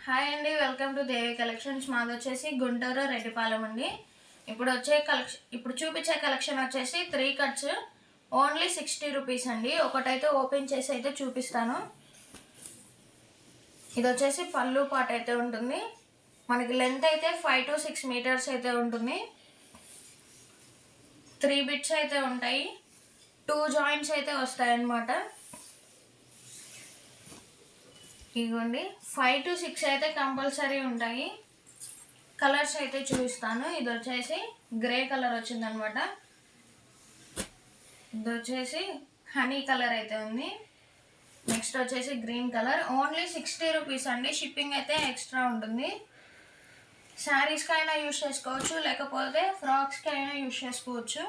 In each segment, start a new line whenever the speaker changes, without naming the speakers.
Hi అండి, welcome to Devi collections. మాది వచ్చేసి గుంటూరు రెడ్డిపాలెం అండి. ఇప్పుడు చూపించే కలెక్షన్ వచ్చేసి 3 కట్స్ ఓన్లీ 60 రూపీస్ అండి. ఒకటైతే ఓపెన్ చేసి అయితే చూపిస్తాను. ఇది వచ్చేసి పళ్ళు పాట అయితే ఉంటుంది. మనకి లెంత్ అయితే 5 to 6 మీటర్స్ అయితే ఉంటుంది. 3 బిట్స్ అయితే ఉంటాయి. 2 జాయింట్స్ అయితే వస్తాయి అన్నమాట. ఇదిగోండి 5 to 6 అయితే కంపల్సరీ ఉంటాయి. కలర్స్ అయితే చూపిస్తాను. ఇది వచ్చేసి గ్రే కలర్ వచ్చిందనమాట. ఇది వచ్చేసి హనీ కలర్ అయితే ఉంది. నెక్స్ట్ వచ్చేసి గ్రీన్ కలర్. ఓన్లీ 60 రూపీస్ అండి. షిప్పింగ్ అయితే ఎక్స్ట్రా ఉంటుంది. శారీస్కి అయినా యూజ్ చేసుకోవచ్చు, లేకపోతే ఫ్రాక్స్కి అయినా యూజ్ చేసుకోవచ్చు.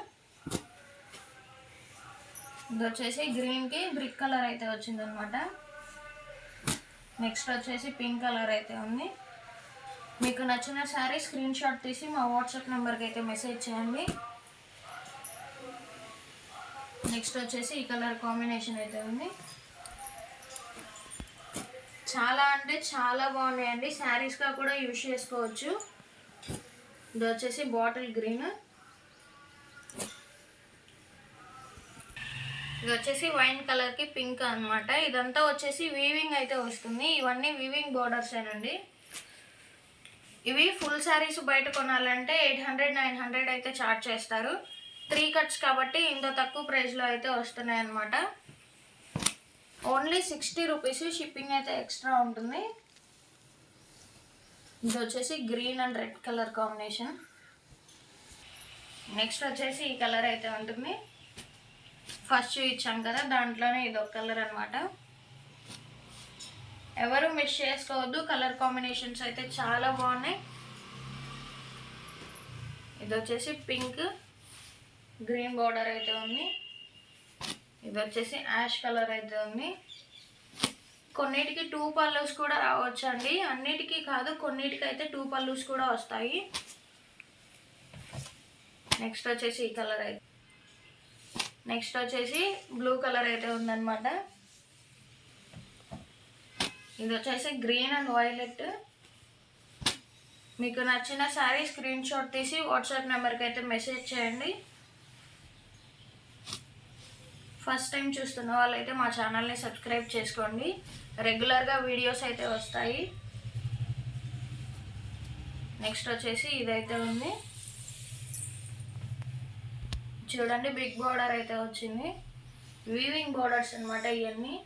ఇది వచ్చేసి గ్రీన్కి బ్రిక్ కలర్ అయితే వచ్చిందనమాట. నెక్స్ట్ వచ్చేసి పింక్ కలర్ అయితే ఉంది. మీకు నచ్చిన శారీ స్క్రీన్ షాట్ తీసి మా వాట్సాప్ నెంబర్కి అయితే మెసేజ్ చేయండి. నెక్స్ట్ వచ్చేసి ఈ కలర్ కాంబినేషన్ అయితే ఉంది. చాలా అంటే చాలా బాగున్నాయండి. శారీస్గా కూడా యూజ్ చేసుకోవచ్చు. ఇది వచ్చేసి బాటిల్ గ్రీన్. ఇది వచ్చేసి వైన్ కలర్కి పింక్ అనమాట. ఇదంతా వచ్చేసి వీవింగ్ అయితే వస్తుంది. ఇవన్నీ వీవింగ్ బోర్డర్స్ ఏనండి. ఇవి ఫుల్ శారీస్ బయట కొనాలంటే 800-900 అయితే చార్జ్ చేస్తారు. 3 కట్స్ కాబట్టి ఇంత తక్కువ ప్రైస్లో అయితే వస్తున్నాయి అన్నమాట. Only 60 rupees. షిప్పింగ్ అయితే ఎక్స్ట్రా ఉంటుంది. ఇది వచ్చేసి green and red colour combination. Next వచ్చేసి ఈ కలర్ అయితే ఉంటుంది. ఫస్ట్ ఇచ్చాం కదా, దాంట్లోనే ఇది ఒక కలర్ అనమాట. ఎవరు మిస్ చేసుకోవద్దు. కలర్ కాంబినేషన్స్ అయితే చాలా బాగున్నాయి. ఇది వచ్చేసి పింక్ గ్రీన్ బార్డర్ అయితే ఉంది. ఇది వచ్చేసి యాష్ కలర్ అయితే ఉంది. కొన్నిటికి 2 పల్లూస్ కూడా రావచ్చు అండి. అన్నిటికీ కాదు, కొన్నిటికి అయితే 2 పల్లూస్ కూడా వస్తాయి. నెక్స్ట్ వచ్చేసి ఈ కలర్ అయితే. నెక్స్ట్ వచ్చేసి బ్లూ కలర్ అయితే ఉందన్నమాట. ఇది వచ్చేసి గ్రీన్ అండ్ వైలెట్. మీకు నచ్చిన శారీ స్క్రీన్ షాట్ తీసి వాట్సాప్ నెంబర్కి అయితే మెసేజ్ చేయండి. ఫస్ట్ టైం చూస్తున్న వాళ్ళైతే మా ఛానల్ని సబ్స్క్రైబ్ చేసుకోండి. రెగ్యులర్గా వీడియోస్ అయితే వస్తాయి. నెక్స్ట్ వచ్చేసి ఇదైతే ఉంది. చూడండి, బిగ్ బార్డర్ అయితే వచ్చింది. వీవింగ్ బార్డర్స్ అనమాట ఇవన్నీ.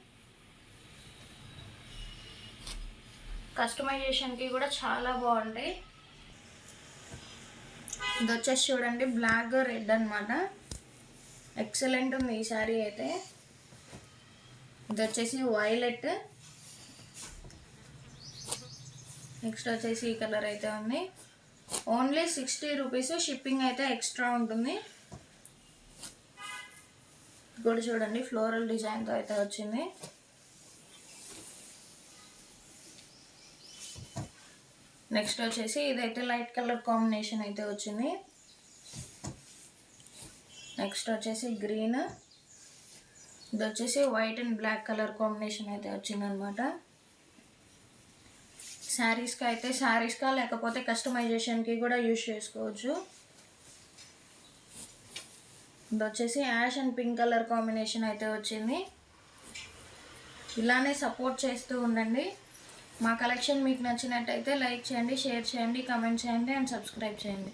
కస్టమైజేషన్కి కూడా చాలా బాగుంటాయి. ఇది వచ్చేసి చూడండి, బ్లాక్ రెడ్ అనమాట. ఎక్సలెంట్ ఉంది ఈ శారీ అయితే. ఇది వచ్చేసి వైలెట్. నెక్స్ట్ వచ్చేసి ఈ కలర్ అయితే ఉంది. Only 60 rupees. షిప్పింగ్ అయితే ఎక్స్ట్రా ఉంటుంది. కూడా చూడండి, ఫ్లోరల్ డిజైన్తో అయితే వచ్చింది. నెక్స్ట్ వచ్చేసి ఇదైతే లైట్ కలర్ కాంబినేషన్ అయితే వచ్చింది. నెక్స్ట్ వచ్చేసి గ్రీన్. ఇది వచ్చేసి white and black colour combination అయితే వచ్చిందనమాట. శారీస్కా లేకపోతే కస్టమైజేషన్కి కూడా యూజ్ చేసుకోవచ్చు. ఇది వచ్చేసి ash and pink colour combination అయితే వచ్చింది. ఇలానే సపోర్ట్ చేస్తూ ఉండండి. మా కలెక్షన్ మీకు నచ్చినట్టయితే లైక్ చేయండి, షేర్ చేయండి, కామెంట్ చేయండి అండ్ సబ్స్క్రైబ్ చేయండి.